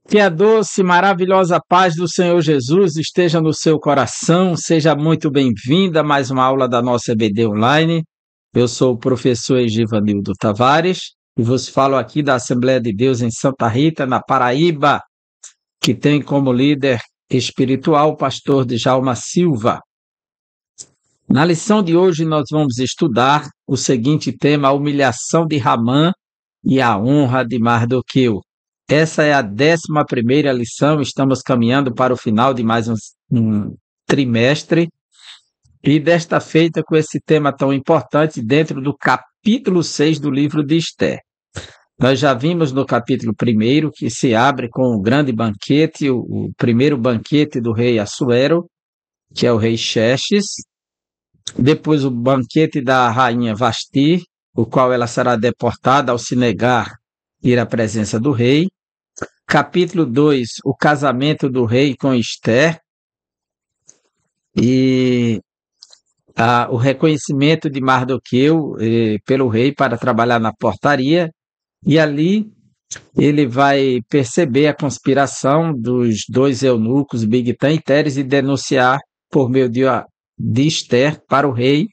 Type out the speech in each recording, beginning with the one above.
Que a doce, maravilhosa paz do Senhor Jesus esteja no seu coração. Seja muito bem-vinda a mais uma aula da nossa EBD Online. Eu sou o professor Egivanildo Tavares e vos falo aqui da Assembleia de Deus em Santa Rita, na Paraíba, que tem como líder espiritual o pastor Djalma Silva. Na lição de hoje nós vamos estudar o seguinte tema: a humilhação de Ramã e a honra de Mardoqueu. Essa é a 11ª lição, estamos caminhando para o final de mais um trimestre, e desta feita com esse tema tão importante dentro do capítulo 6 do livro de Esther. Nós já vimos no capítulo 1, que se abre com o grande banquete, o primeiro banquete do rei Assuero, que é o rei Xerxes, depois o banquete da rainha Vasti, o qual ela será deportada ao se negar ir à presença do rei. Capítulo 2, o casamento do rei com Esther e o reconhecimento de Mardoqueu pelo rei para trabalhar na portaria, e ali ele vai perceber a conspiração dos dois eunucos, Bigtan e Teres, e denunciar por meio de Esther para o rei,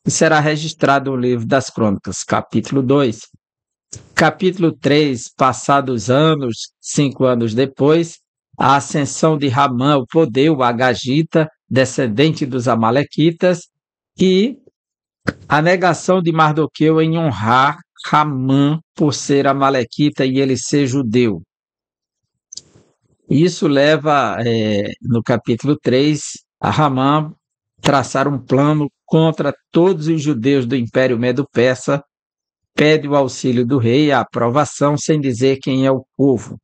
e será registrado no livro das Crônicas, capítulo 2. Capítulo 3, passados anos, 5 anos depois, a ascensão de Ramã ao poder, o Agagita, descendente dos Amalequitas, e a negação de Mardoqueu em honrar Ramã por ser amalequita e ele ser judeu. Isso leva, no capítulo 3, a Ramã traçar um plano contra todos os judeus do Império Medo-Persa, pede o auxílio do rei, a aprovação, sem dizer quem é o povo.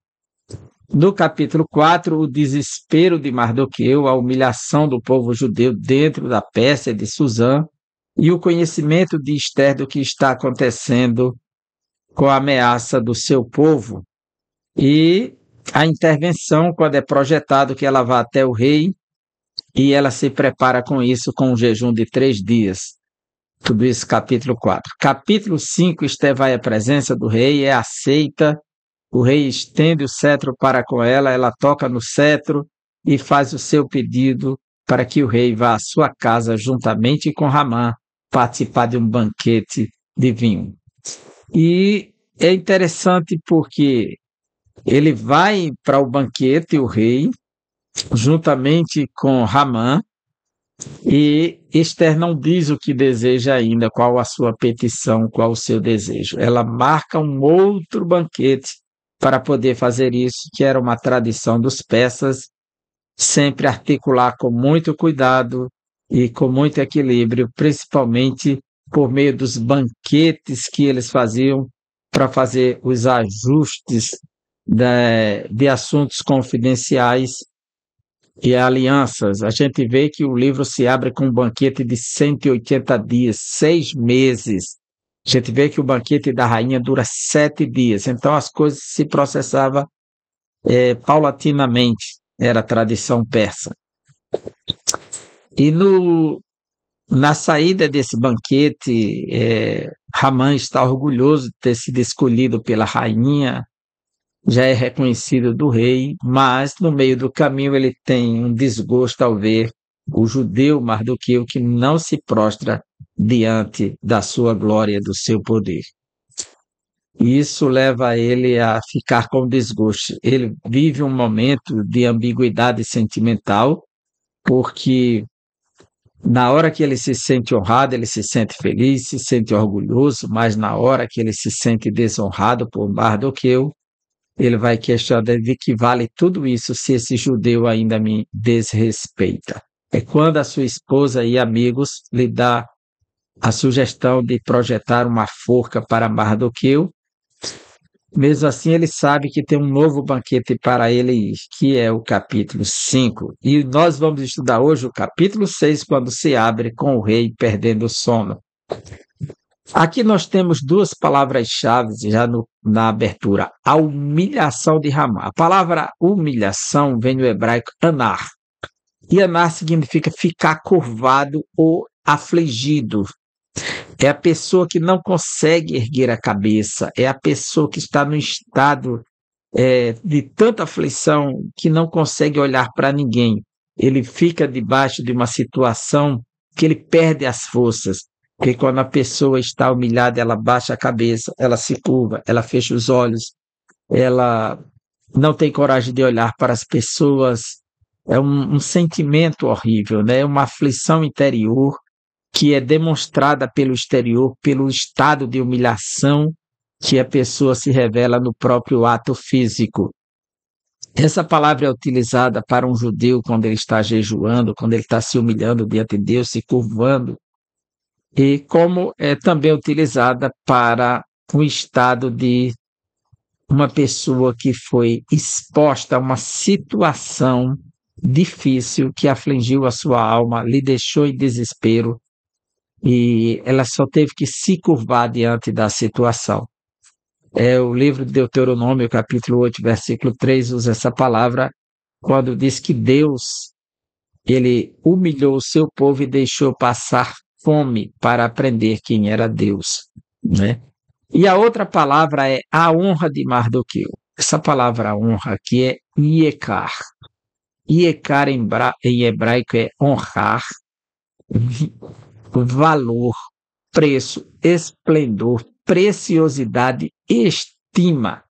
No capítulo 4, o desespero de Mardoqueu, a humilhação do povo judeu dentro da Pérsia de Suzã, e o conhecimento de Esther do que está acontecendo com a ameaça do seu povo, e a intervenção, quando é projetado que ela vá até o rei, e ela se prepara com isso, com um jejum de 3 dias. Tudo isso, capítulo 4. Capítulo 5, Esther vai à presença do rei, é aceita, o rei estende o cetro para com ela, ela toca no cetro e faz o seu pedido para que o rei vá à sua casa juntamente com Ramã participar de um banquete de vinho. E é interessante porque ele vai para o banquete, o rei, juntamente com Ramã, e Esther não diz o que deseja ainda, qual a sua petição, qual o seu desejo. Ela marca um outro banquete para poder fazer isso, que era uma tradição dos persas, sempre articular com muito cuidado e com muito equilíbrio, principalmente por meio dos banquetes que eles faziam para fazer os ajustes de assuntos confidenciais e alianças. A gente vê que o livro se abre com um banquete de 180 dias, 6 meses. A gente vê que o banquete da rainha dura 7 dias. Então as coisas se processavam paulatinamente, era a tradição persa. E na saída desse banquete, Ramã está orgulhoso de ter sido escolhido pela rainha, já é reconhecido do rei, mas no meio do caminho ele tem um desgosto ao ver o judeu Mardoqueu que não se prostra diante da sua glória, do seu poder. Isso leva ele a ficar com desgosto. Ele vive um momento de ambiguidade sentimental, porque na hora que ele se sente honrado, ele se sente feliz, se sente orgulhoso, mas na hora que ele se sente desonrado por Mardoqueu, ele vai questionar de que vale tudo isso se esse judeu ainda me desrespeita. É quando a sua esposa e amigos lhe dá a sugestão de projetar uma forca para Mardoqueu. Mesmo assim, ele sabe que tem um novo banquete para ele, que é o capítulo 5. E nós vamos estudar hoje o capítulo 6, quando se abre com o rei perdendo o sono. Aqui nós temos 2 palavras-chave já na abertura. A humilhação de Ramã. A palavra humilhação vem do hebraico anar. E anar significa ficar curvado ou afligido. É a pessoa que não consegue erguer a cabeça, é a pessoa que está no estado de tanta aflição que não consegue olhar para ninguém. Ele fica debaixo de uma situação que ele perde as forças. Porque quando a pessoa está humilhada, ela baixa a cabeça, ela se curva, ela fecha os olhos, ela não tem coragem de olhar para as pessoas. É um sentimento horrível, né? Uma aflição interior que é demonstrada pelo exterior, pelo estado de humilhação que a pessoa se revela no próprio ato físico. Essa palavra é utilizada para um judeu quando ele está jejuando, quando ele está se humilhando diante de Deus, se curvando, e como é também utilizada para um estado de uma pessoa que foi exposta a uma situação difícil que afligiu a sua alma, lhe deixou em desespero, e ela só teve que se curvar diante da situação. O livro de Deuteronômio, capítulo 8, versículo 3, usa essa palavra quando diz que Deus, ele humilhou o seu povo e deixou passar fome para aprender quem era Deus, né? E a outra palavra é a honra de Mardoqueu. Essa palavra honra aqui é iekar. Iekar em hebraico é honrar, valor, preço, esplendor, preciosidade, estima.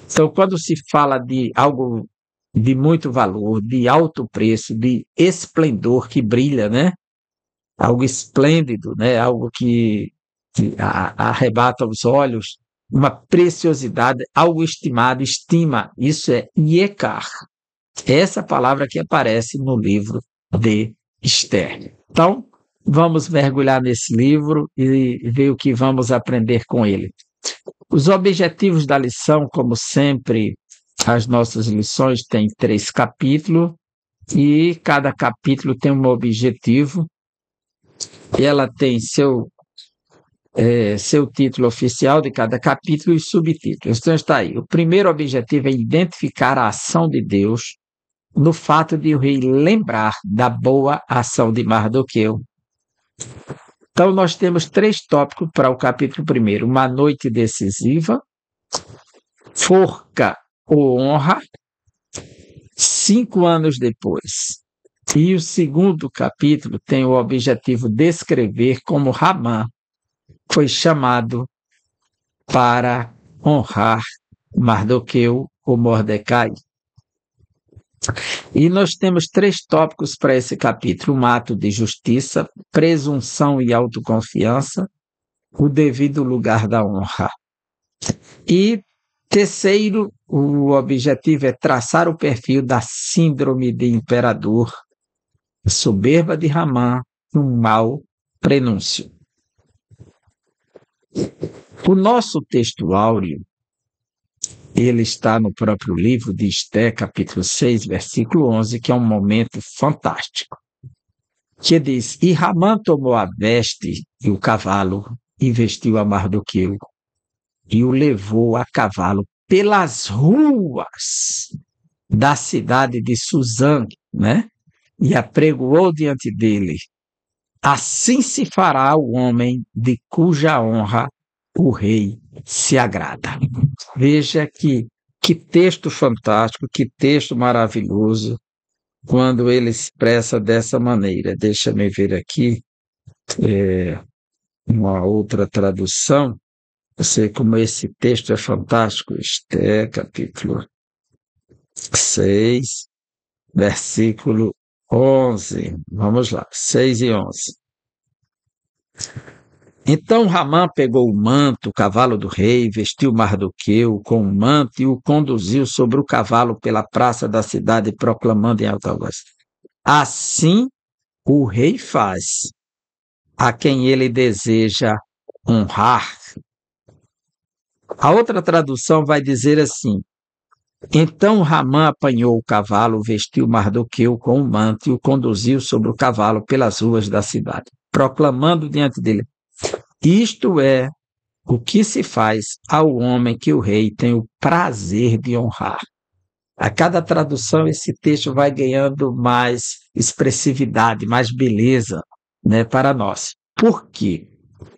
Então, quando se fala de algo de muito valor, de alto preço, de esplendor que brilha, né? Algo esplêndido, né? Algo que arrebata os olhos, uma preciosidade, algo estimado, estima, isso é iekar. Essa palavra que aparece no livro de Esther. Então, vamos mergulhar nesse livro e ver o que vamos aprender com ele. Os objetivos da lição, como sempre, as nossas lições têm 3 capítulos e cada capítulo tem um objetivo. E ela tem seu título oficial de cada capítulo e subtítulos. Então está aí. O primeiro objetivo é identificar a ação de Deus no fato de o rei lembrar da boa ação de Mardoqueu. Então nós temos 3 tópicos para o capítulo 1. Uma noite decisiva, forca ou honra, 5 anos depois. E o segundo capítulo tem o objetivo de descrever como Ramã foi chamado para honrar Mardoqueu ou Mordecai. E nós temos 3 tópicos para esse capítulo: um ato de justiça, presunção e autoconfiança, o devido lugar da honra. E terceiro, o objetivo é traçar o perfil da síndrome de imperador, soberba de Ramã, um mau prenúncio. O nosso texto áureo, ele está no próprio livro de Esther, capítulo 6, versículo 11, que é um momento fantástico, que diz: E Ramã tomou a veste e o cavalo e vestiu a Mardoqueu e o levou a cavalo pelas ruas da cidade de Suzã, né? E apregoou diante dele: Assim se fará ao homem de cuja honra o rei se agrada. Veja que texto fantástico, que texto maravilhoso, quando ele expressa dessa maneira. Deixa-me ver aqui uma outra tradução. Eu sei como esse texto é fantástico. Esther, capítulo 6, versículo 11. Vamos lá, 6 e 11. Então Ramã pegou o manto, o cavalo do rei, vestiu Mardoqueu com o manto e o conduziu sobre o cavalo pela praça da cidade, proclamando em alta voz: Assim o rei faz a quem ele deseja honrar. A outra tradução vai dizer assim: Então Ramã apanhou o cavalo, vestiu Mardoqueu com o manto e o conduziu sobre o cavalo pelas ruas da cidade, proclamando diante dele: Isto é o que se faz ao homem que o rei tem o prazer de honrar. A cada tradução, esse texto vai ganhando mais expressividade, mais beleza, né, para nós. Por quê?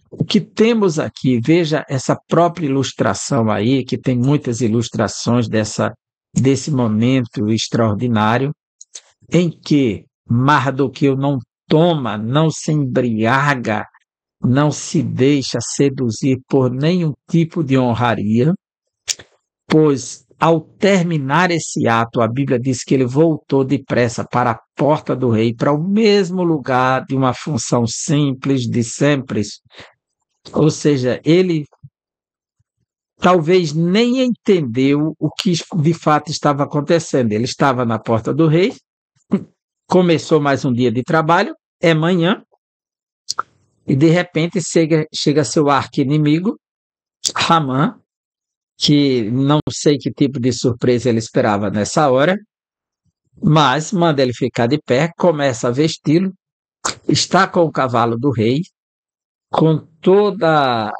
O que temos aqui, veja essa própria ilustração aí, que tem muitas ilustrações desse momento extraordinário, em que Mardoqueu não toma, não se embriaga, não se deixa seduzir por nenhum tipo de honraria, pois ao terminar esse ato, a Bíblia diz que ele voltou depressa para a porta do rei, para o mesmo lugar de uma função simples de sempre. Ou seja, ele talvez nem entendeu o que de fato estava acontecendo. Ele estava na porta do rei, começou mais um dia de trabalho, é manhã, e de repente chega seu arqui-inimigo, Ramã, que não sei que tipo de surpresa ele esperava nessa hora, mas manda ele ficar de pé, começa a vesti-lo, está com o cavalo do rei, com toda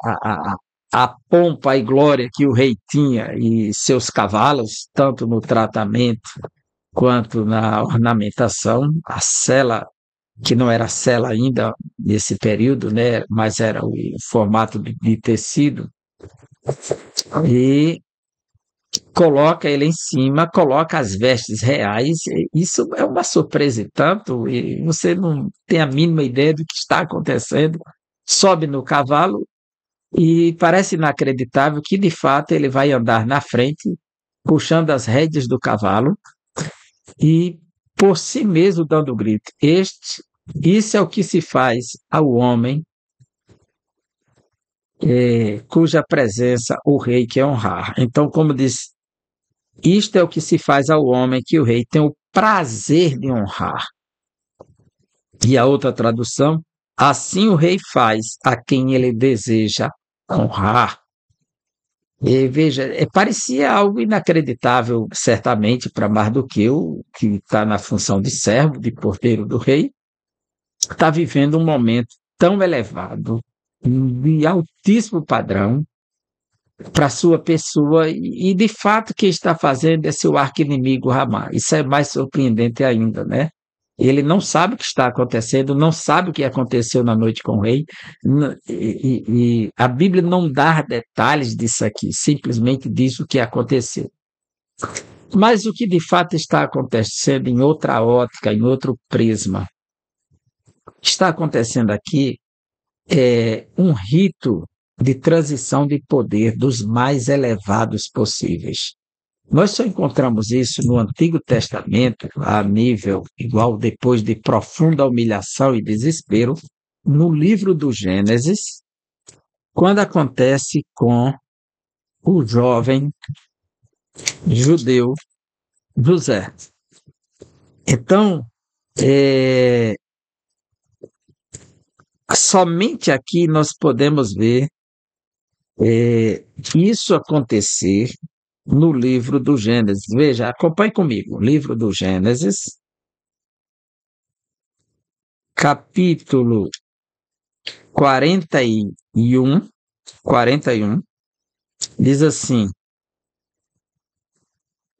a pompa e glória que o rei tinha e seus cavalos, tanto no tratamento quanto na ornamentação, a sela, que não era sela ainda nesse período, né, mas era o formato de tecido, e coloca ele em cima, coloca as vestes reais. Isso é uma surpresa e tanto, e você não tem a mínima ideia do que está acontecendo. Sobe no cavalo e parece inacreditável que, de fato, ele vai andar na frente, puxando as rédeas do cavalo e por si mesmo dando grito. Isso é o que se faz ao homem cuja presença o rei quer honrar. Então, como diz, isto é o que se faz ao homem que o rei tem o prazer de honrar. E a outra tradução, assim o rei faz a quem ele deseja honrar. E veja, parecia algo inacreditável, certamente, para Mardoqueu, que está na função de servo, de porteiro do rei, está vivendo um momento tão elevado, de altíssimo padrão, para sua pessoa, e de fato quem está fazendo é seu arqui-inimigo Ramá. Isso é mais surpreendente ainda, né? Ele não sabe o que está acontecendo, não sabe o que aconteceu na noite com o rei, e a Bíblia não dá detalhes disso aqui, simplesmente diz o que aconteceu. Mas o que de fato está acontecendo em outra ótica, em outro prisma, está acontecendo aqui um rito de transição de poder dos mais elevados possíveis. Nós só encontramos isso no Antigo Testamento, a nível igual, depois de profunda humilhação e desespero, no livro do Gênesis, quando acontece com o jovem judeu José. Então, somente aqui nós podemos ver isso acontecer no livro do Gênesis. Veja, acompanhe comigo. Livro do Gênesis, capítulo 41, diz assim,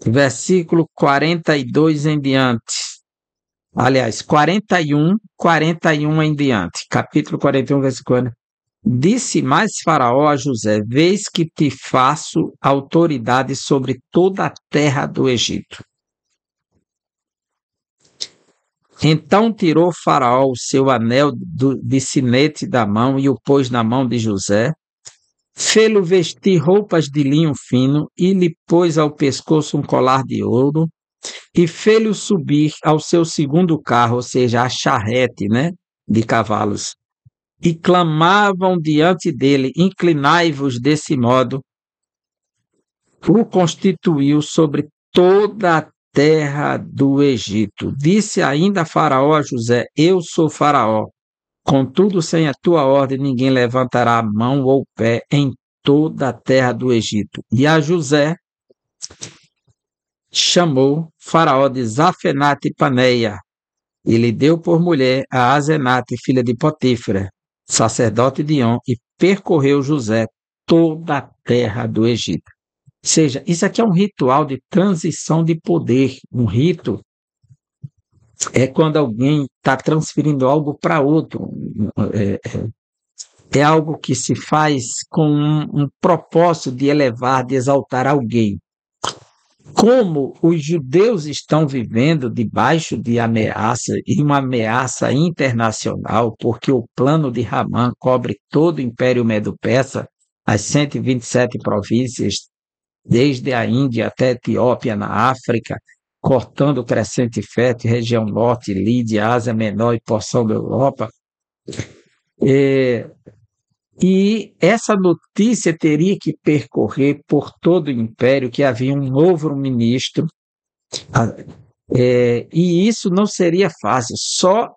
versículo 42 em diante. Aliás, 41 em diante. Capítulo 41, versículo 40. Disse mais Faraó a José: Vês que te faço autoridade sobre toda a terra do Egito. Então tirou Faraó o seu anel de sinete da mão e o pôs na mão de José, fê-lo vestir roupas de linho fino e lhe pôs ao pescoço um colar de ouro e fê-lo subir ao seu segundo carro, ou seja, a charrete, né, de cavalos. E clamavam diante dele: inclinai-vos desse modo. O constituiu sobre toda a terra do Egito. Disse ainda Faraó a José: eu sou Faraó, contudo sem a tua ordem ninguém levantará a mão ou pé em toda a terra do Egito. E a José chamou Faraó de Zafenate Paneia, e lhe deu por mulher a Azenate, filha de Potífera, sacerdote de On, e percorreu José toda a terra do Egito. Ou seja, isso aqui é um ritual de transição de poder. Um rito é quando alguém está transferindo algo para outro. é algo que se faz com um propósito de elevar, de exaltar alguém. Como os judeus estão vivendo debaixo de ameaça, e uma ameaça internacional, porque o plano de Ramã cobre todo o Império Medo-Persa, as 127 províncias, desde a Índia até a Etiópia, na África, cortando o crescente fértil, região norte, Lídia, Ásia Menor e porção da Europa. E essa notícia teria que percorrer por todo o império, que havia um novo ministro, e isso não seria fácil. Só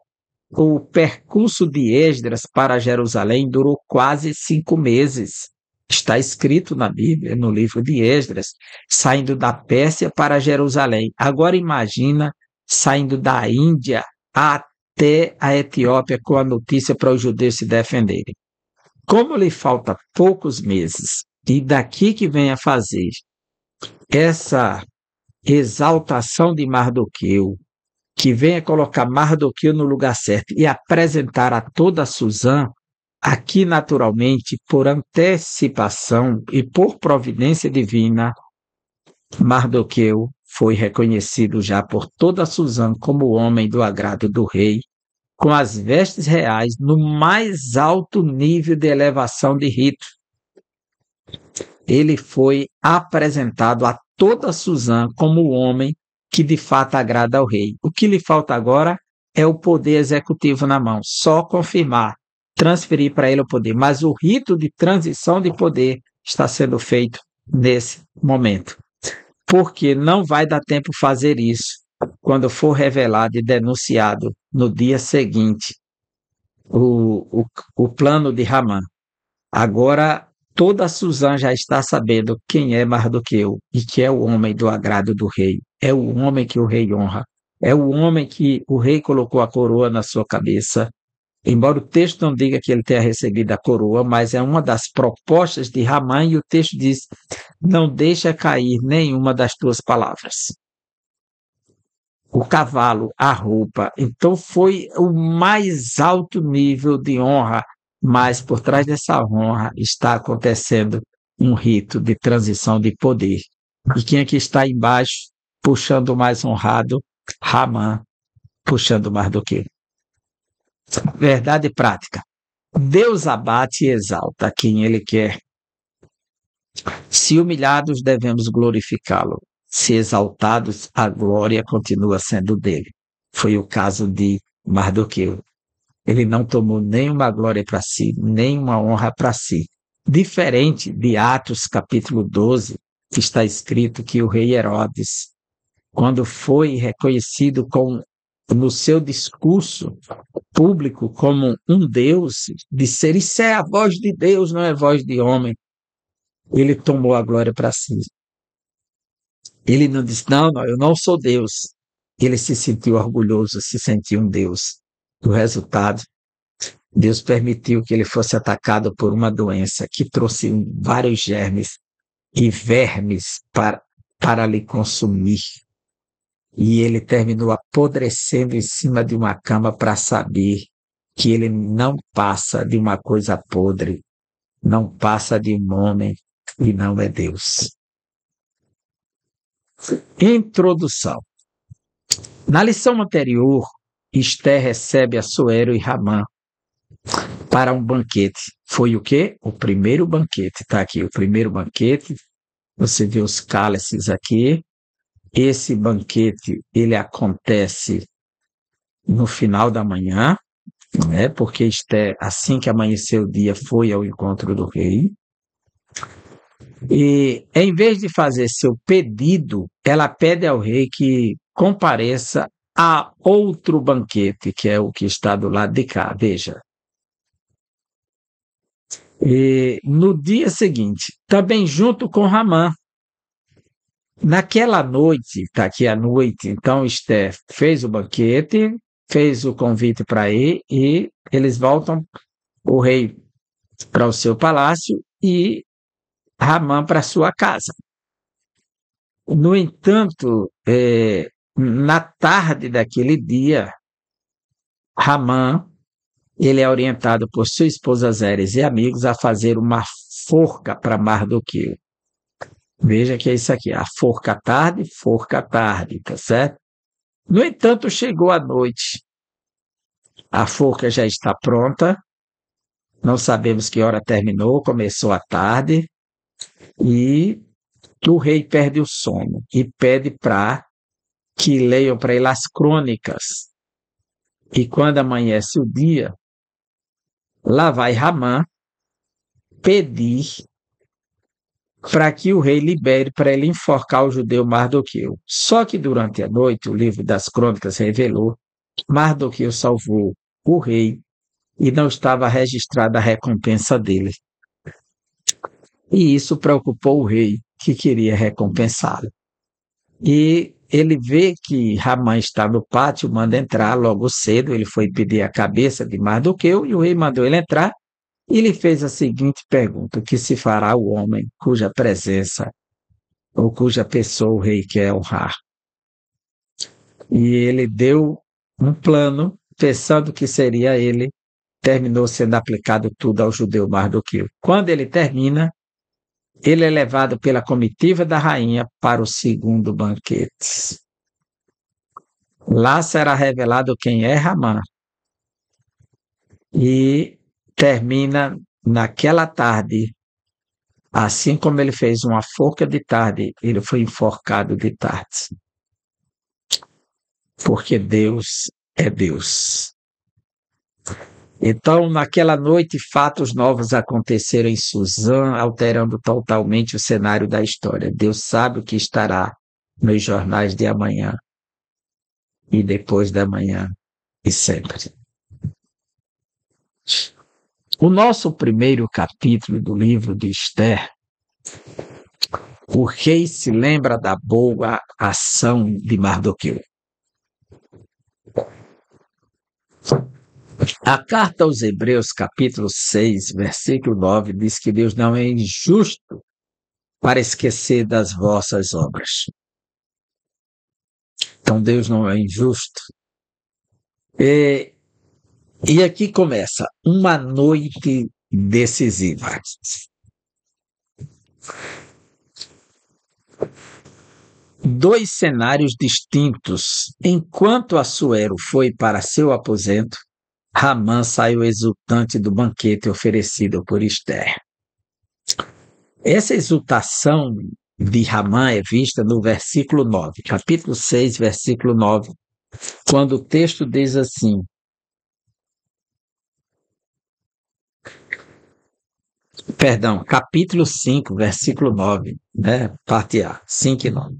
o percurso de Esdras para Jerusalém durou quase 5 meses. Está escrito na Bíblia, no livro de Esdras, saindo da Pérsia para Jerusalém. Agora imagina saindo da Índia até a Etiópia com a notícia para os judeus se defenderem. Como lhe falta poucos meses, e daqui que vem a fazer essa exaltação de Mardoqueu, que venha colocar Mardoqueu no lugar certo e apresentar a toda a Suzã, aqui naturalmente, por antecipação e por providência divina, Mardoqueu foi reconhecido já por toda a Suzã como o homem do agrado do rei, com as vestes reais no mais alto nível de elevação de rito. Ele foi apresentado a toda a Suzã como o homem que de fato agrada ao rei. O que lhe falta agora é o poder executivo na mão, só confirmar, transferir para ele o poder. Mas o rito de transição de poder está sendo feito nesse momento, porque não vai dar tempo fazer isso quando for revelado e denunciado no dia seguinte o plano de Ramã. Agora toda a Suzã já está sabendo quem é Mardoqueu e que é o homem do agrado do rei. É o homem que o rei honra. É o homem que o rei colocou a coroa na sua cabeça. Embora o texto não diga que ele tenha recebido a coroa, mas é uma das propostas de Ramã, e o texto diz: não deixa cair nenhuma das tuas palavras. O cavalo, a roupa. Então foi o mais alto nível de honra, mas por trás dessa honra está acontecendo um rito de transição de poder. E quem aqui está embaixo, puxando o mais honrado? Ramã, puxando Mardoqueu. Verdade prática. Deus abate e exalta quem ele quer. Se humilhados, devemos glorificá-lo. Se exaltados, a glória continua sendo dele. Foi o caso de Mardoqueu. Ele não tomou nenhuma glória para si, nenhuma honra para si. Diferente de Atos capítulo 12, que está escrito que o rei Herodes, quando foi reconhecido no seu discurso público como um Deus, disser: isso é a voz de Deus, não é voz de homem. Ele tomou a glória para si. Ele não disse: não, eu não sou Deus. Ele se sentiu orgulhoso, se sentiu um Deus. O resultado, Deus permitiu que ele fosse atacado por uma doença que trouxe vários germes e vermes para lhe consumir. E ele terminou apodrecendo em cima de uma cama para saber que ele não passa de uma coisa podre, não passa de um homem e não é Deus. Introdução. Na lição anterior, Esther recebe Assuero e Ramã para um banquete. Foi o quê? O primeiro banquete. Está aqui, o primeiro banquete. Você vê os cálices aqui. Esse banquete, ele acontece no final da manhã, né? Porque Esther, assim que amanheceu o dia, foi ao encontro do rei. E, em vez de fazer seu pedido, ela pede ao rei que compareça a outro banquete, que é o que está do lado de cá, veja. E, no dia seguinte, também junto com Ramã. Naquela noite, está aqui a noite, então Esther fez o banquete, fez o convite para ir, e eles voltam, o rei para o seu palácio e Ramã para sua casa. No entanto, na tarde daquele dia, Ramã ele é orientado por sua esposa Zeres e amigos a fazer uma forca para Mardoqueu. Veja que é isso aqui, a forca à tarde, tá certo? No entanto, chegou a noite, a forca já está pronta, não sabemos que hora terminou, começou a tarde, e o rei perde o sono e pede para que leiam para ele as crônicas. E quando amanhece o dia, lá vai Ramã pedir para que o rei libere para ele enforcar o judeu Mardoqueu. Só que durante a noite, o livro das crônicas revelou, Mardoqueu salvou o rei e não estava registrada a recompensa dele. E isso preocupou o rei, que queria recompensá-lo. E ele vê que Ramã está no pátio, manda entrar logo cedo, ele foi pedir a cabeça de Mardoqueu e o rei mandou ele entrar e lhe fez a seguinte pergunta: o que se fará o homem cuja presença ou cuja pessoa o rei quer honrar? E ele deu um plano, pensando que seria ele, terminou sendo aplicado tudo ao judeu Mardoqueu. Quando ele termina, ele é levado pela comitiva da rainha para o segundo banquete. Lá será revelado quem é Ramã. E termina naquela tarde, assim como ele fez uma forca de tarde, ele foi enforcado de tarde. Porque Deus é Deus. Então, naquela noite, fatos novos aconteceram em Suzã, alterando totalmente o cenário da história. Deus sabe o que estará nos jornais de amanhã e depois da manhã e sempre. O nosso primeiro capítulo do livro de Esther, o rei se lembra da boa ação de Mardoqueu. A carta aos Hebreus, capítulo 6, versículo 9, diz que Deus não é injusto para esquecer das vossas obras. Então Deus não é injusto. E aqui começa uma noite decisiva. Dois cenários distintos. Enquanto Assuero foi para seu aposento, Ramã saiu exultante do banquete oferecido por Esther. Essa exultação de Ramã é vista no versículo 9, capítulo 6, versículo 9, quando o texto diz assim: capítulo 5, versículo 9, né? Parte A, 5 e 9.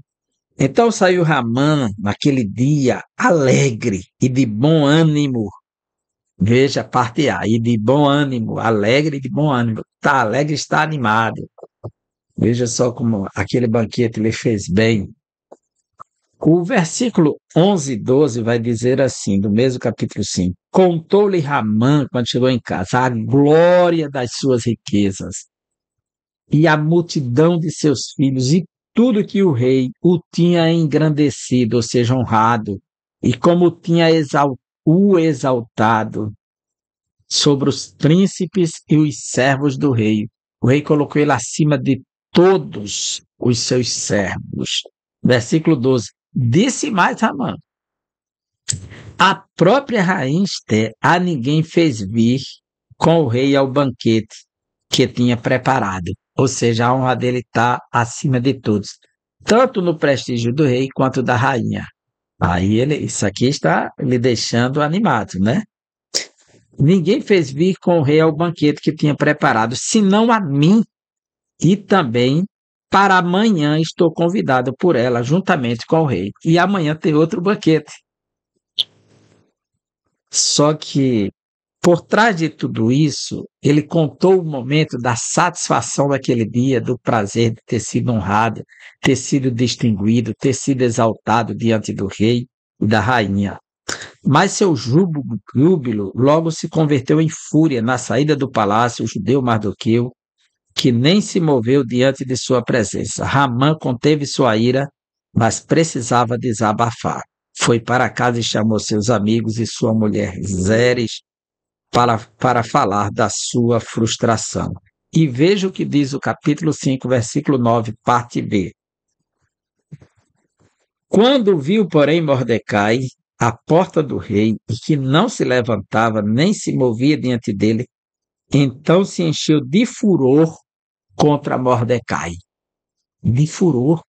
Então saiu Ramã naquele dia alegre e de bom ânimo. Veja, parte A, e de bom ânimo, alegre e de bom ânimo. Está alegre, está animado. Veja só como aquele banquete lhe fez bem. O versículo 11 e 12 vai dizer assim, do mesmo capítulo 5. Contou-lhe Ramã, quando chegou em casa, a glória das suas riquezas e a multidão de seus filhos e tudo que o rei o tinha engrandecido, ou seja, honrado, e como tinha o exaltado sobre os príncipes e os servos do rei. O rei colocou ele acima de todos os seus servos. Versículo 12. Disse mais Ramã: a própria rainha Esther a ninguém fez vir com o rei ao banquete que tinha preparado. Ou seja, a honra dele está acima de todos, tanto no prestígio do rei quanto da rainha. Aí isso aqui está lhe deixando animado, né? Ninguém fez vir com o rei ao banquete que tinha preparado, senão a mim, e também para amanhã estou convidado por ela, juntamente com o rei. E amanhã tem outro banquete. Só que, por trás de tudo isso, ele contou o momento da satisfação daquele dia, do prazer de ter sido honrado, ter sido distinguido, ter sido exaltado diante do rei e da rainha. Mas seu júbilo logo se converteu em fúria na saída do palácio, o judeu Mardoqueu, que nem se moveu diante de sua presença. Ramã conteve sua ira, mas precisava desabafar. Foi para casa e chamou seus amigos e sua mulher Zeres, para falar da sua frustração. E veja o que diz o capítulo 5, versículo 9, parte B. Quando viu, porém, Mordecai à porta do rei, e que não se levantava nem se movia diante dele, então se encheu de furor contra Mordecai. De furor.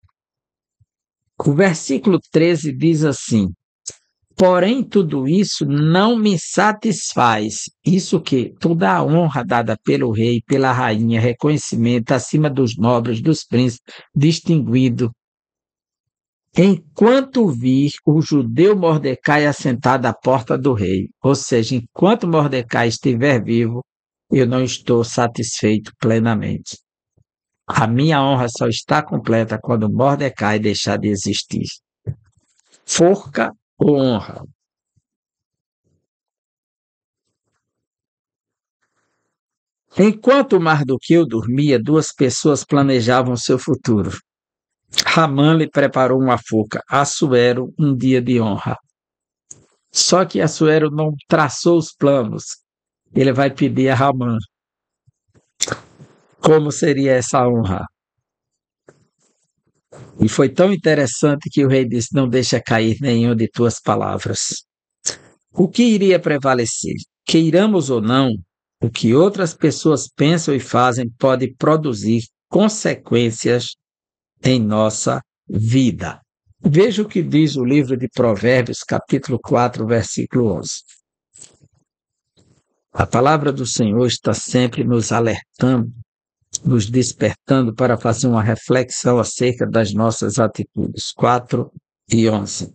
O versículo 13 diz assim: porém, tudo isso não me satisfaz. Isso que toda a honra dada pelo rei, pela rainha, reconhecimento acima dos nobres, dos príncipes, distinguido. Enquanto vir o judeu Mordecai assentado à porta do rei, ou seja, enquanto Mordecai estiver vivo, eu não estou satisfeito plenamente. A minha honra só está completa quando Mordecai deixar de existir. Forca ou honra? Enquanto Mardoqueu dormia, duas pessoas planejavam seu futuro. Ramã lhe preparou uma forca, Assuero um dia de honra. Só que Assuero não traçou os planos. Ele vai pedir a Ramã como seria essa honra. E foi tão interessante que o rei disse: não deixa cair nenhuma de tuas palavras. O que iria prevalecer? Queiramos ou não, o que outras pessoas pensam e fazem pode produzir consequências em nossa vida. Veja o que diz o livro de Provérbios, capítulo 4, versículo 11. A palavra do Senhor está sempre nos alertando, nos despertando para fazer uma reflexão acerca das nossas atitudes. 4 e 11.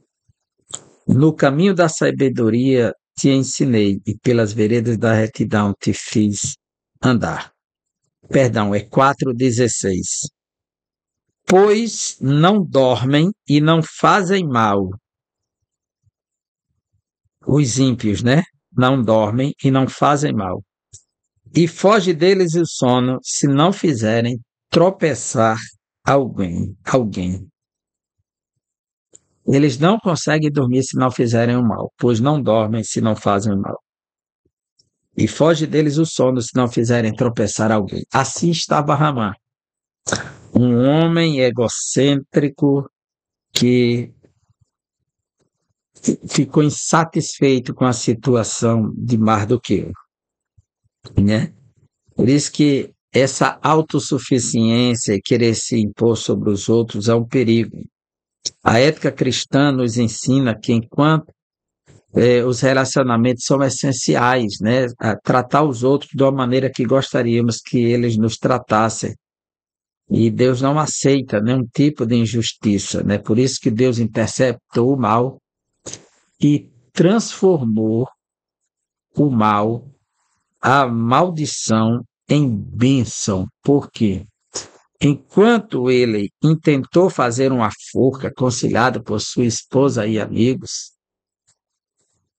No caminho da sabedoria te ensinei, e pelas veredas da retidão te fiz andar. Perdão, é 4,16. Pois não dormem e não fazem mal. Os ímpios, né? Não dormem e não fazem mal. E foge deles o sono, se não fizerem tropeçar alguém. Eles não conseguem dormir se não fizerem o mal, pois não dormem se não fazem o mal. E foge deles o sono se não fizerem tropeçar alguém. Assim estava Ramã, um homem egocêntrico que ficou insatisfeito com a situação de Mardoqueu, né? Por isso que essa autossuficiência e querer se impor sobre os outros é um perigo. A ética cristã nos ensina que enquanto os relacionamentos são essenciais, né? A tratar os outros de uma maneira que gostaríamos que eles nos tratassem. E Deus não aceita nenhum tipo de injustiça, né? Por isso que Deus interceptou o mal e transformou o mal, a maldição, em bênção. Por quê? Enquanto ele intentou fazer uma forca, aconselhado por sua esposa e amigos,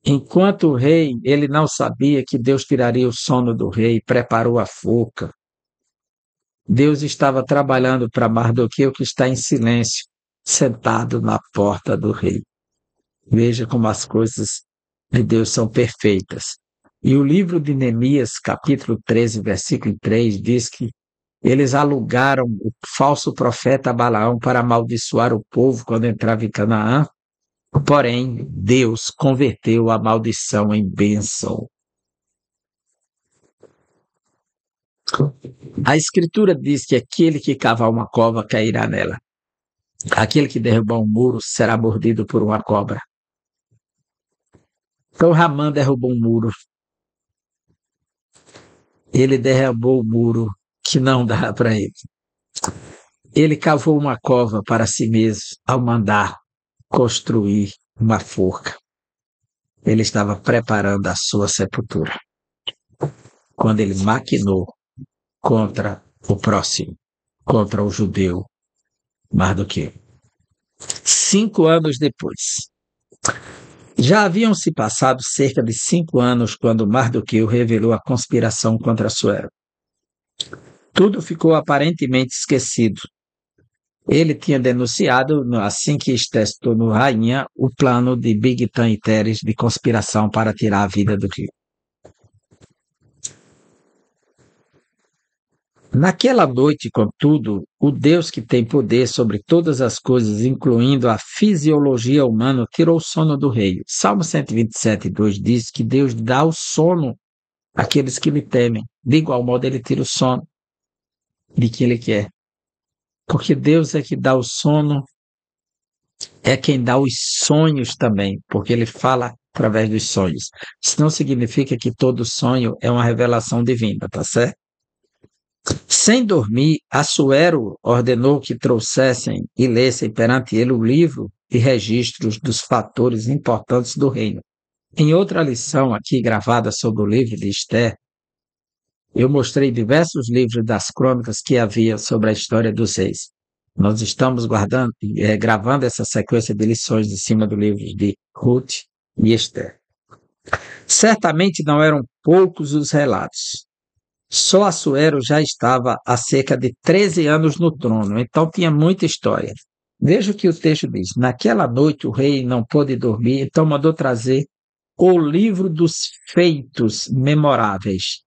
enquanto o rei, ele não sabia que Deus tiraria o sono do rei, preparou a forca. Deus estava trabalhando para Mardoqueu, que está em silêncio, sentado na porta do rei. Veja como as coisas de Deus são perfeitas. E o livro de Neemias, capítulo 13, versículo 3, diz que eles alugaram o falso profeta Balaão para amaldiçoar o povo quando entrava em Canaã. Porém, Deus converteu a maldição em bênção. A Escritura diz que aquele que cavar uma cova cairá nela. Aquele que derrubar um muro será mordido por uma cobra. Então Ramã derrubou um muro. Ele derrubou o muro que não dá para ele. Ele cavou uma cova para si mesmo ao mandar construir uma forca. Ele estava preparando a sua sepultura. Quando ele maquinou contra o próximo, contra o judeu Mardoqueu. 5 anos depois. Já haviam se passado cerca de 5 anos quando Mardoqueu revelou a conspiração contra Assuero. Tudo ficou aparentemente esquecido. Ele tinha denunciado, assim que Esté se tornou rainha, o plano de Bigtan e Teres de conspiração para tirar a vida do rei. Naquela noite, contudo, o Deus que tem poder sobre todas as coisas, incluindo a fisiologia humana, tirou o sono do rei. Salmo 127:2 diz que Deus dá o sono àqueles que lhe temem. De igual modo, ele tira o sono de quem ele quer. Porque Deus é que dá o sono, é quem dá os sonhos também, porque ele fala através dos sonhos. Isso não significa que todo sonho é uma revelação divina, tá certo? Sem dormir, Assuero ordenou que trouxessem e lessem perante ele o livro de registros dos fatores importantes do reino. Em outra lição aqui gravada sobre o livro de Esther, eu mostrei diversos livros das crônicas que havia sobre a história dos reis. Nós estamos gravando essa sequência de lições em cima do livro de Ruth e Esther. Certamente não eram poucos os relatos. Só Assuero já estava há cerca de 13 anos no trono, então tinha muita história. Veja o que o texto diz. Naquela noite o rei não pôde dormir, então mandou trazer o livro dos feitos memoráveis.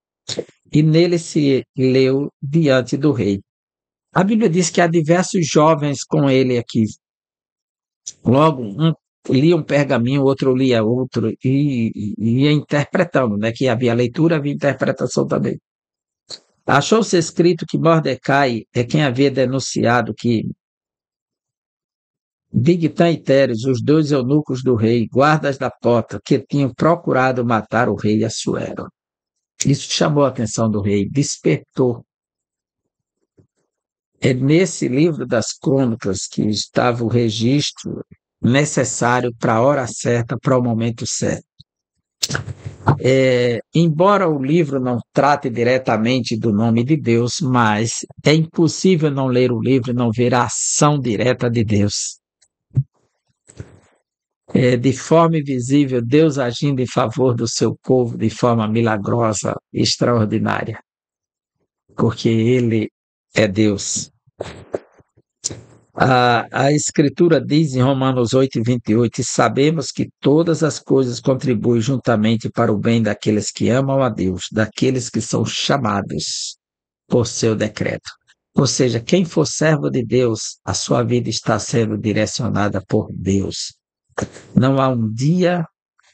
E nele se leu diante do rei. A Bíblia diz que há diversos jovens com ele aqui. Logo, um lia um pergaminho, outro lia outro, e ia interpretando, né? Que havia leitura, havia interpretação também. Achou-se escrito que Mordecai é quem havia denunciado que Bigtan e Teres, os dois eunucos do rei, guardas da porta, que tinham procurado matar o rei Assuero. Isso chamou a atenção do rei, despertou. É nesse livro das crônicas que estava o registro necessário para a hora certa, para o momento certo. Embora o livro não trate diretamente do nome de Deus, mas é impossível não ler o livro e não ver a ação direta de Deus. De forma invisível, Deus agindo em favor do seu povo de forma milagrosa, extraordinária, porque Ele é Deus. A Escritura diz em Romanos 8:28, e sabemos que todas as coisas contribuem juntamente para o bem daqueles que amam a Deus, daqueles que são chamados por seu decreto. Ou seja, quem for servo de Deus, a sua vida está sendo direcionada por Deus. Não há um dia,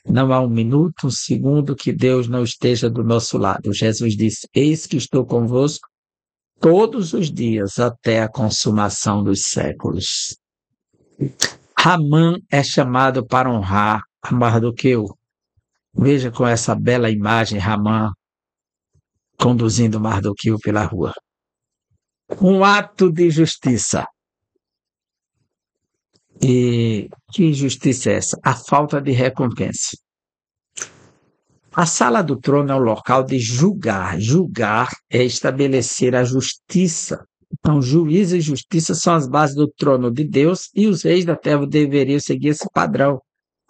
não há um minuto, um segundo que Deus não esteja do nosso lado. Jesus disse: eis que estou convosco todos os dias até a consumação dos séculos. Ramã é chamado para honrar a Mardoqueu. Veja com essa bela imagem Ramã conduzindo Mardoqueu pela rua. Um ato de justiça. E que justiça é essa? A falta de recompensa. A sala do trono é o local de julgar. Julgar é estabelecer a justiça. Então, juízo e justiça são as bases do trono de Deus e os reis da terra deveriam seguir esse padrão.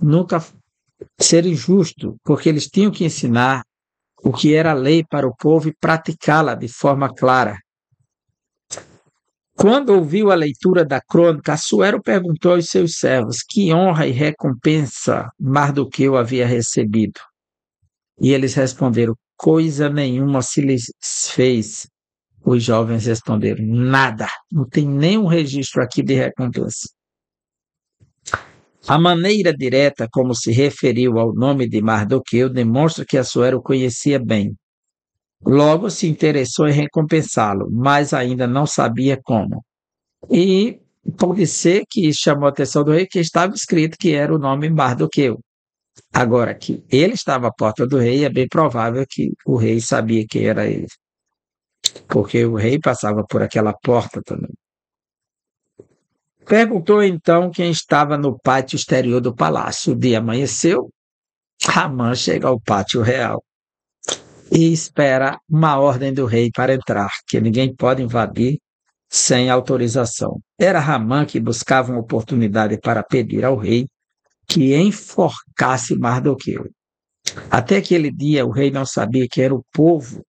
Nunca ser injusto, porque eles tinham que ensinar o que era lei para o povo e praticá-la de forma clara. Quando ouviu a leitura da crônica, Assuero perguntou aos seus servos que honra e recompensa Mardoqueu havia recebido. E eles responderam: coisa nenhuma se lhes fez. Os jovens responderam: nada, não tem nenhum registro aqui de recompensa. A maneira direta como se referiu ao nome de Mardoqueu demonstra que Assuero o conhecia bem. Logo se interessou em recompensá-lo, mas ainda não sabia como. E pode ser que chamou a atenção do rei que estava escrito que era o nome Mardoqueu. Agora, que ele estava à porta do rei, é bem provável que o rei sabia que era ele, porque o rei passava por aquela porta também. Perguntou então quem estava no pátio exterior do palácio. O dia amanheceu, Ramã chega ao pátio real e espera uma ordem do rei para entrar, que ninguém pode invadir sem autorização. Era Ramã que buscava uma oportunidade para pedir ao rei que enforcasse Mardoqueu. Até aquele dia o rei não sabia que era o povo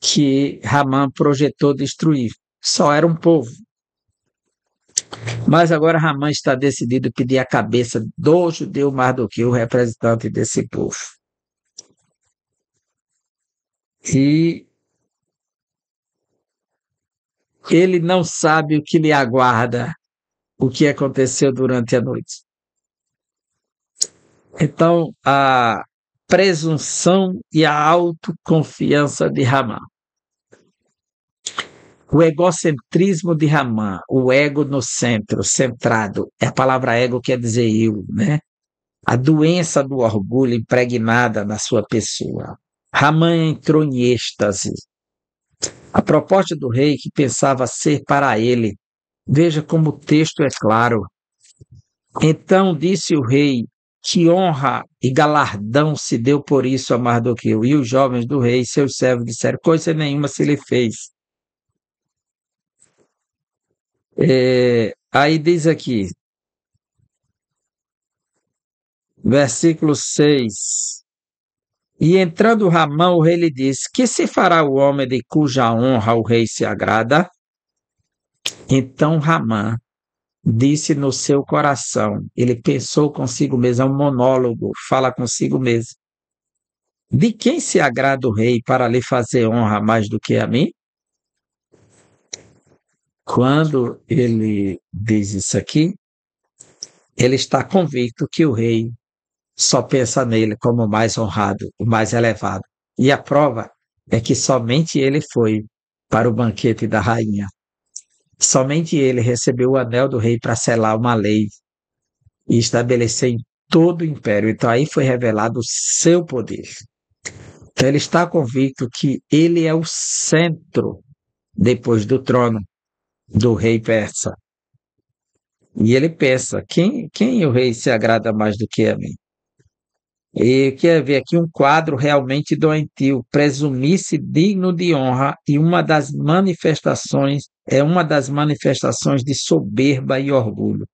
que Ramã projetou destruir. Só era um povo. Mas agora Ramã está decidido a pedir a cabeça do judeu Mardoqueu, representante desse povo. e ele não sabe o que lhe aguarda, o que aconteceu durante a noite. Então, a presunção e a autoconfiança de Ramã. O egocentrismo de Ramã, o ego no centro, centrado, a palavra ego quer dizer eu, né? A doença do orgulho impregnada na sua pessoa. Ramã entrou em êxtase. A proposta do rei que pensava ser para ele. Veja como o texto é claro. Então disse o rei, que honra e galardão se deu por isso a Mardoqueu. E os jovens do rei, seus servos, disseram, coisa nenhuma se lhe fez. Aí diz aqui, versículo 6. E entrando Ramã, o rei lhe disse, que se fará o homem de cuja honra o rei se agrada? Então Ramã disse no seu coração, ele pensou consigo mesmo, é um monólogo, fala consigo mesmo. De quem se agrada o rei para lhe fazer honra mais do que a mim? Quando ele diz isso aqui, ele está convicto que o rei só pensa nele como o mais honrado, o mais elevado. E a prova é que somente ele foi para o banquete da rainha. Somente ele recebeu o anel do rei para selar uma lei e estabelecer em todo o império. Então aí foi revelado o seu poder. Então ele está convicto que ele é o centro depois do trono do rei persa. E ele pensa, quem o rei se agrada mais do que a mim? E quer ver aqui um quadro realmente doentio, presumir-se digno de honra e uma das manifestações de soberba e orgulho.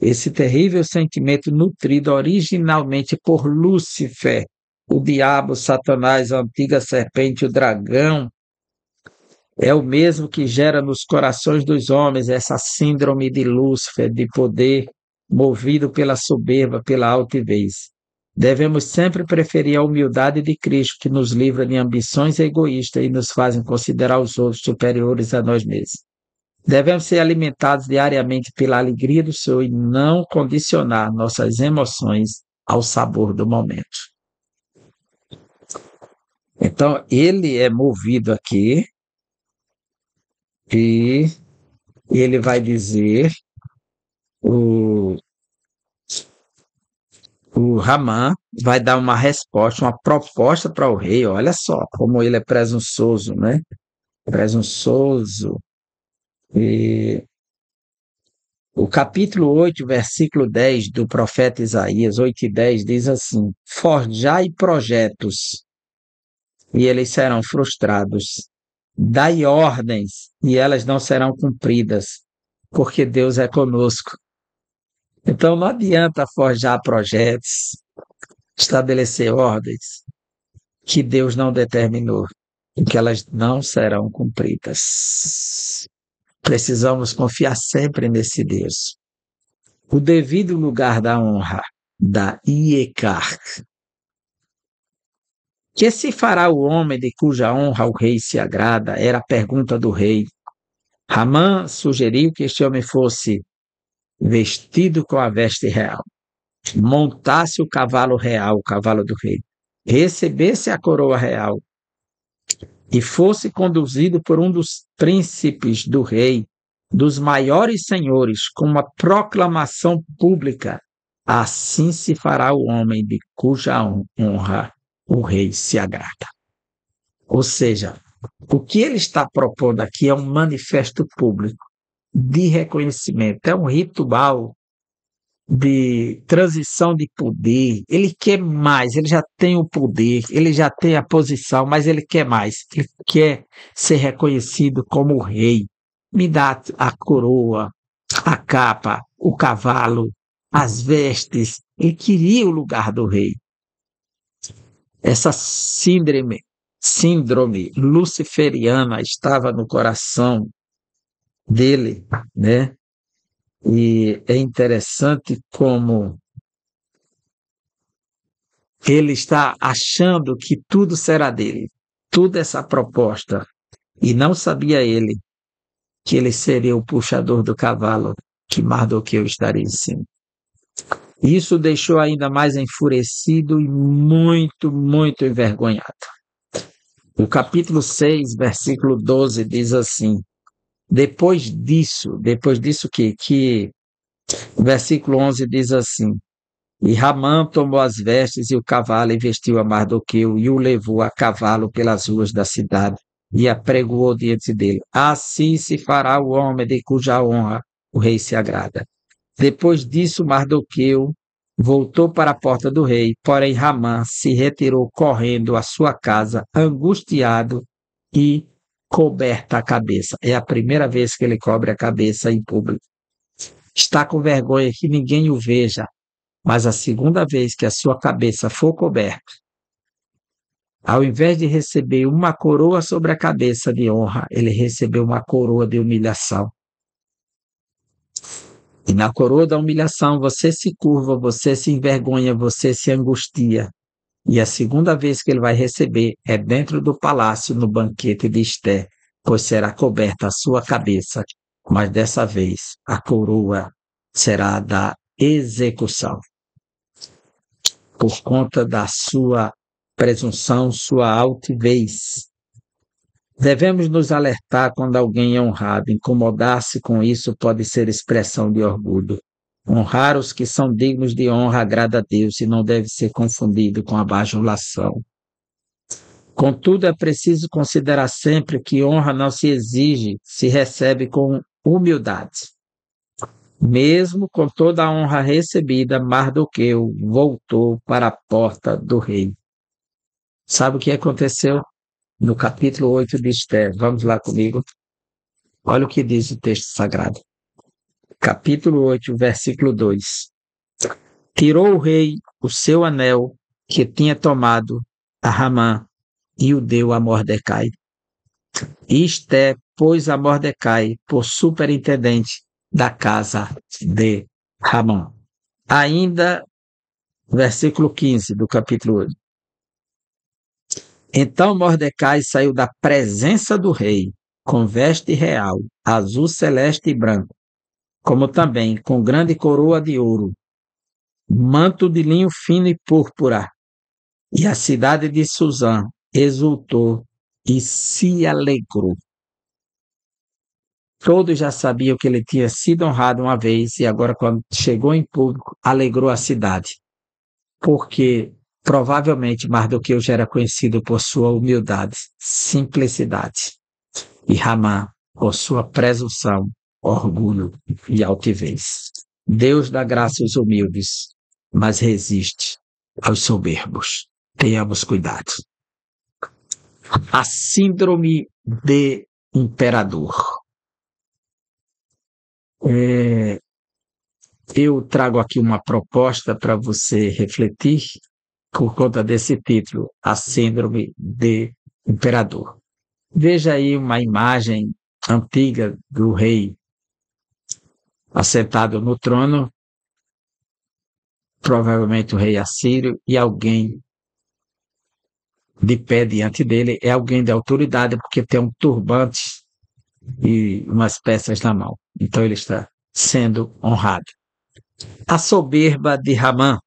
Esse terrível sentimento nutrido originalmente por Lúcifer, o diabo, Satanás, a antiga serpente, o dragão, é o mesmo que gera nos corações dos homens essa síndrome de Lúcifer, de poder movido pela soberba, pela altivez. Devemos sempre preferir a humildade de Cristo, que nos livra de ambições egoístas e nos fazem considerar os outros superiores a nós mesmos. Devemos ser alimentados diariamente pela alegria do Senhor e não condicionar nossas emoções ao sabor do momento. Então, ele é movido aqui e ele vai dizer, o Ramã vai dar uma resposta, uma proposta para o rei. Olha só como ele é presunçoso, né? Presunçoso. E o capítulo 8, versículo 10 do profeta Isaías, 8 e 10, diz assim: forjai projetos e eles serão frustrados. Dai ordens e elas não serão cumpridas, porque Deus é conosco. Então não adianta forjar projetos, estabelecer ordens que Deus não determinou, porque elas não serão cumpridas. Precisamos confiar sempre nesse Deus. O devido lugar da honra, da Iecar. Que se fará o homem de cuja honra o rei se agrada? Era a pergunta do rei. Ramã sugeriu que este homem fosse vestido com a veste real, montasse o cavalo real, o cavalo do rei, recebesse a coroa real e fosse conduzido por um dos príncipes do rei, dos maiores senhores, com uma proclamação pública. Assim se fará o homem de cuja honra o rei se agrada. Ou seja, o que ele está propondo aqui é um manifesto público de reconhecimento, é um ritual de transição de poder. Ele quer mais, ele já tem o poder, ele já tem a posição, mas ele quer mais. Ele quer ser reconhecido como o rei. Me dá a coroa, a capa, o cavalo, as vestes. Ele queria o lugar do rei. Essa síndrome luciferiana estava no coração dele, né? E é interessante como ele está achando que tudo será dele. toda essa proposta, e não sabia ele que ele seria o puxador do cavalo que Mardoqueu estaria em cima. Isso o deixou ainda mais enfurecido e muito, muito envergonhado. O capítulo 6, versículo 12 diz assim: depois disso que o versículo 11 diz assim: e Ramã tomou as vestes e o cavalo e vestiu a Mardoqueu e o levou a cavalo pelas ruas da cidade e apregoou diante dele. Assim se fará o homem de cuja honra o rei se agrada. Depois disso, Mardoqueu voltou para a porta do rei, porém Ramã se retirou correndo à sua casa, angustiado e coberta a cabeça. É a primeira vez que ele cobre a cabeça em público. Está com vergonha que ninguém o veja, mas a segunda vez que a sua cabeça for coberta, ao invés de receber uma coroa sobre a cabeça de honra, ele recebeu uma coroa de humilhação. E na coroa da humilhação, você se curva, você se envergonha, você se angustia. E a segunda vez que ele vai receber é dentro do palácio, no banquete de Esté, pois será coberta a sua cabeça, mas dessa vez a coroa será da execução. Por conta da sua presunção, sua altivez. Devemos nos alertar quando alguém é honrado. Incomodar-se com isso pode ser expressão de orgulho. Honrar os que são dignos de honra agrada a Deus e não deve ser confundido com a bajulação. Contudo, é preciso considerar sempre que honra não se exige, se recebe com humildade. Mesmo com toda a honra recebida, Mardoqueu voltou para a porta do rei. Sabe o que aconteceu? No capítulo 8 de Esther, vamos lá comigo. Olha o que diz o texto sagrado. Capítulo 8, versículo 2. Tirou o rei o seu anel que tinha tomado a Ramã e o deu a Mordecai. E Esther pôs a Mordecai por superintendente da casa de Ramã. Ainda, versículo 15 do capítulo 8. Então Mordecai saiu da presença do rei, com veste real, azul celeste e branco, como também com grande coroa de ouro, manto de linho fino e púrpura. E a cidade de Suzã exultou e se alegrou. Todos já sabiam que ele tinha sido honrado uma vez e agora, quando chegou em público, alegrou a cidade. Porque provavelmente Mardoqueu já era conhecido por sua humildade, simplicidade. E Ramã por sua presunção, orgulho e altivez. Deus dá graça aos humildes, mas resiste aos soberbos. Tenhamos cuidado. A síndrome de imperador. Eu trago aqui uma proposta para você refletir por conta desse título, A Síndrome de Imperador. Veja aí uma imagem antiga do rei assentado no trono, provavelmente o rei assírio, e alguém de pé diante dele, é alguém de autoridade, porque tem um turbante e umas peças na mão. Então ele está sendo honrado. A soberba de Ramã.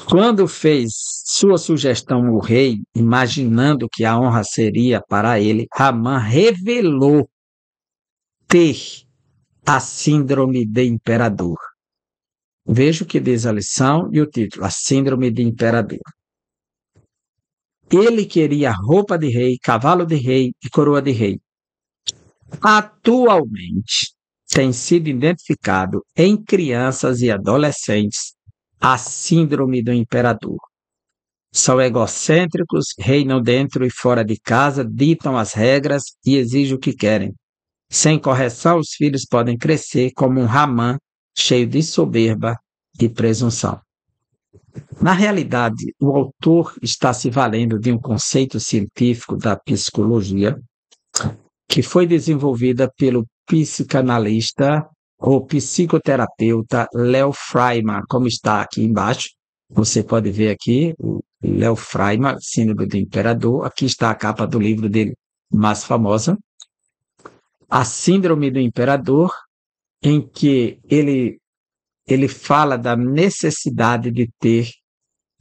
Quando fez sua sugestão ao rei, imaginando que a honra seria para ele, Ramã revelou ter a síndrome de imperador. Veja o que diz a lição e o título, a síndrome de imperador. Ele queria roupa de rei, cavalo de rei e coroa de rei. Atualmente, tem sido identificado em crianças e adolescentes a síndrome do imperador. São egocêntricos, reinam dentro e fora de casa, ditam as regras e exigem o que querem. Sem correção, os filhos podem crescer como um Ramã, cheio de soberba e presunção. Na realidade, o autor está se valendo de um conceito científico da psicologia que foi desenvolvida pelo psicanalista ou psicoterapeuta Léo Freiman, como está aqui embaixo, Você pode ver aqui o Léo Freiman, Síndrome do Imperador. Aqui está a capa do livro dele mais famosa, A Síndrome do Imperador, em que ele fala da necessidade de ter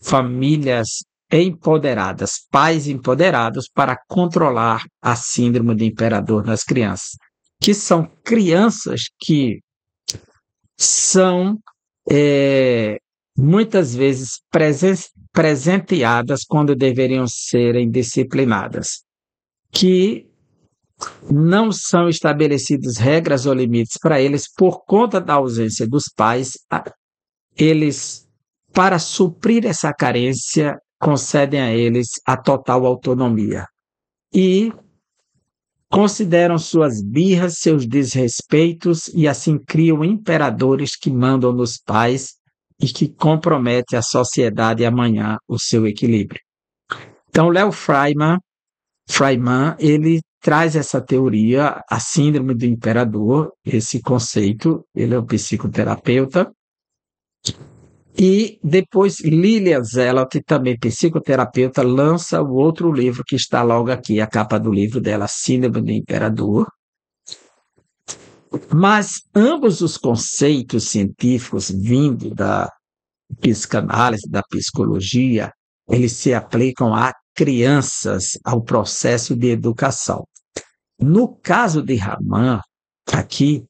famílias empoderadas, pais empoderados para controlar a síndrome do imperador nas crianças, que são crianças que são muitas vezes presenteadas quando deveriam serem disciplinadas, que não são estabelecidas regras ou limites para eles por conta da ausência dos pais. Eles, para suprir essa carência, concedem a eles a total autonomia e consideram suas birras, seus desrespeitos e assim criam imperadores que mandam nos pais e que comprometem a sociedade amanhã o seu equilíbrio. Então, Léo Freiman, ele traz essa teoria, a síndrome do imperador, esse conceito, ele é um psicoterapeuta. E depois Lilian Zellot, também psicoterapeuta, lança o outro livro que está logo aqui, a capa do livro dela, Síndrome do Imperador. Mas ambos os conceitos científicos vindo da psicanálise, da psicologia, eles se aplicam a crianças, ao processo de educação. No caso de Raman, aqui,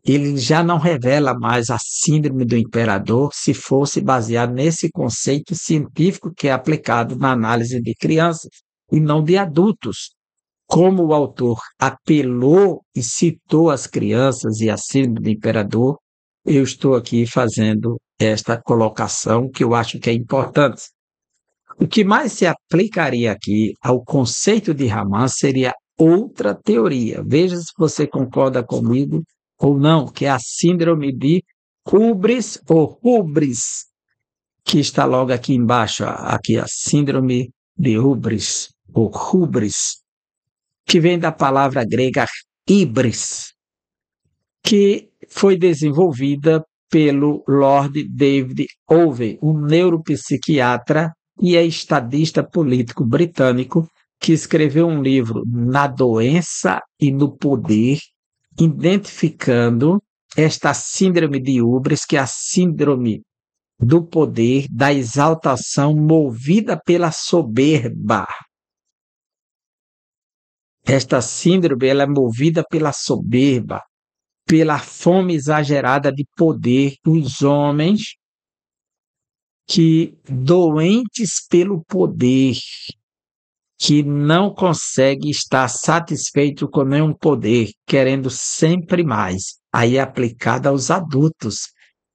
ele já não revela mais a síndrome do imperador se fosse baseado nesse conceito científico que é aplicado na análise de crianças e não de adultos. Como o autor apelou e citou as crianças e a síndrome do imperador, eu estou aqui fazendo esta colocação que eu acho que é importante. O que mais se aplicaria aqui ao conceito de Raman seria outra teoria. Veja se você concorda comigo ou não, que é a síndrome de hubris ou hubris, que está logo aqui embaixo, aqui a síndrome de hubris ou hubris, que vem da palavra grega hybris, que foi desenvolvida pelo Lord David Owen, um neuropsiquiatra e é estadista político britânico, que escreveu um livro Na Doença e no Poder, identificando esta síndrome de hubris, que é a síndrome do poder, da exaltação movida pela soberba. Esta síndrome ela é movida pela soberba, pela fome exagerada de poder dos homens que, doentes pelo poder, que não consegue estar satisfeito com nenhum poder, querendo sempre mais. Aí é aplicada aos adultos.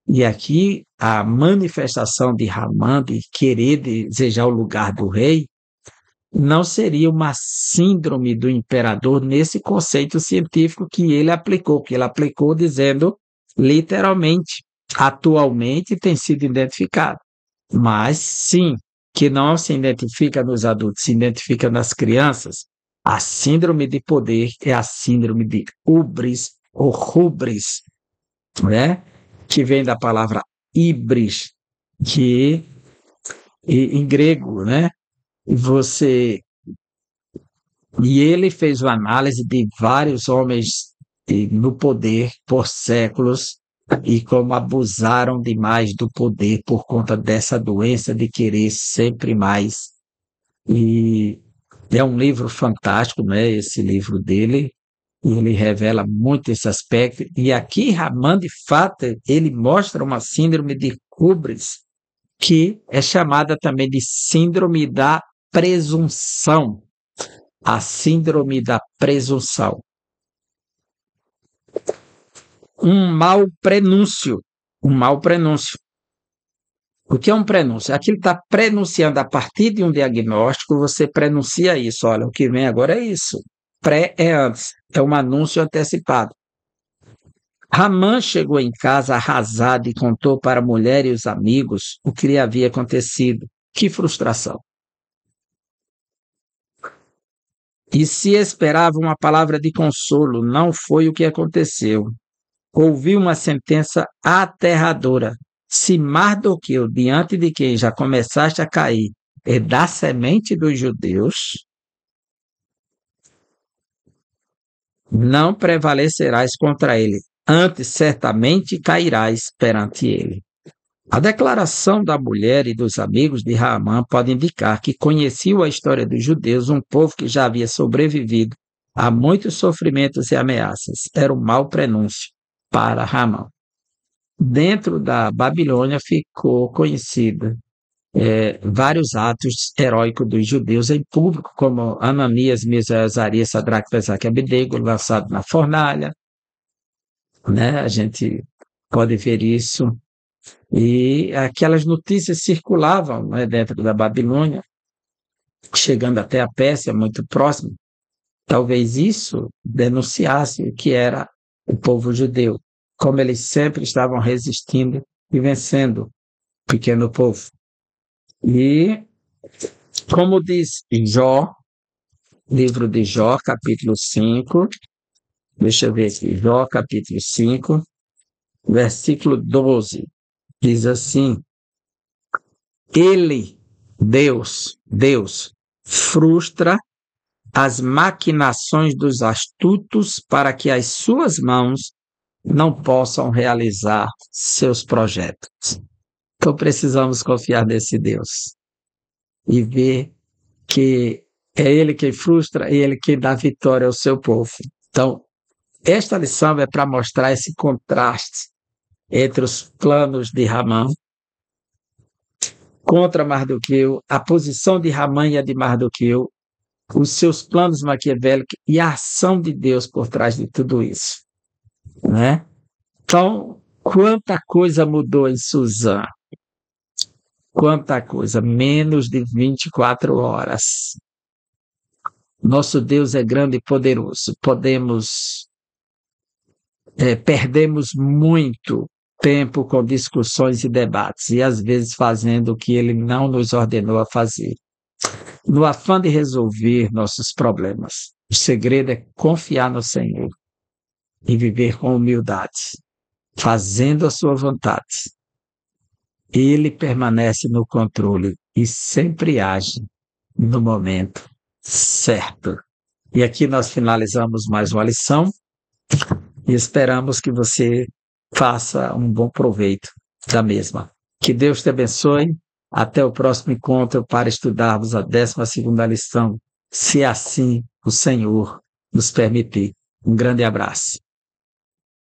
E aqui a manifestação de Raman, de querer desejar o lugar do rei, não seria uma síndrome do imperador nesse conceito científico que ele aplicou dizendo literalmente, atualmente tem sido identificado. Mas sim, que não se identifica nos adultos, se identifica nas crianças. A síndrome de poder é a síndrome de hubris ou hubris, né? Que vem da palavra hybris, que em grego, né? E ele fez uma análise de vários homens no poder por séculos e como abusaram demais do poder por conta dessa doença de querer sempre mais. E é um livro fantástico, né? Esse livro dele, e ele revela muito esse aspecto. E aqui Raman, de fato, ele mostra uma síndrome de hubris, que é chamada também de síndrome da presunção. A síndrome da presunção. Um mau prenúncio. Um mau prenúncio. O que é um prenúncio? Aquilo está prenunciando a partir de um diagnóstico, você prenuncia isso. Olha, o que vem agora é isso. Pré é antes, é um anúncio antecipado. Raman chegou em casa arrasado e contou para a mulher e os amigos o que lhe havia acontecido. Que frustração! E se esperava uma palavra de consolo, não foi o que aconteceu. Ouvi uma sentença aterradora. se Mardoqueu, diante de quem já começaste a cair, é da semente dos judeus, não prevalecerás contra ele, antes certamente cairás perante ele. A declaração da mulher e dos amigos de Raamã pode indicar que conheciam a história dos judeus, um povo que já havia sobrevivido a muitos sofrimentos e ameaças. Era um mau prenúncio para Raamã. Dentro da Babilônia ficou conhecida vários atos heróicos dos judeus em público, como Ananias, Misael, Azarias, Sadraque, Mesaque e Abednego, lançado na fornalha, né? A gente pode ver isso. E aquelas notícias circulavam, né, dentro da Babilônia, chegando até a Pérsia, muito próximo. Talvez isso denunciasse o que era o povo judeu, como eles sempre estavam resistindo e vencendo o pequeno povo. E, como diz Jó, livro de Jó, capítulo 5, deixa eu ver aqui, Jó, capítulo 5, versículo 12, diz assim: Ele, Deus, frustra as maquinações dos astutos para que as suas mãos não possam realizar seus projetos. Então precisamos confiar nesse Deus e ver que é Ele quem frustra e Ele quem dá vitória ao seu povo. Então, esta lição é para mostrar esse contraste entre os planos de Ramã contra Mardoqueu, a posição de Ramã e a de Mardoqueu, os seus planos maquiavélicos e a ação de Deus por trás de tudo isso, né? Então, quanta coisa mudou em Suzã, quanta coisa, menos de 24 horas. Nosso Deus é grande e poderoso, perdemos muito tempo com discussões e debates, e às vezes fazendo o que Ele não nos ordenou a fazer. No afã de resolver nossos problemas, o segredo é confiar no Senhor e viver com humildade, fazendo a sua vontade. Ele permanece no controle e sempre age no momento certo. E aqui nós finalizamos mais uma lição e esperamos que você faça um bom proveito da mesma. Que Deus te abençoe. Até o próximo encontro para estudarmos a 12ª lição, se assim o Senhor nos permitir. Um grande abraço.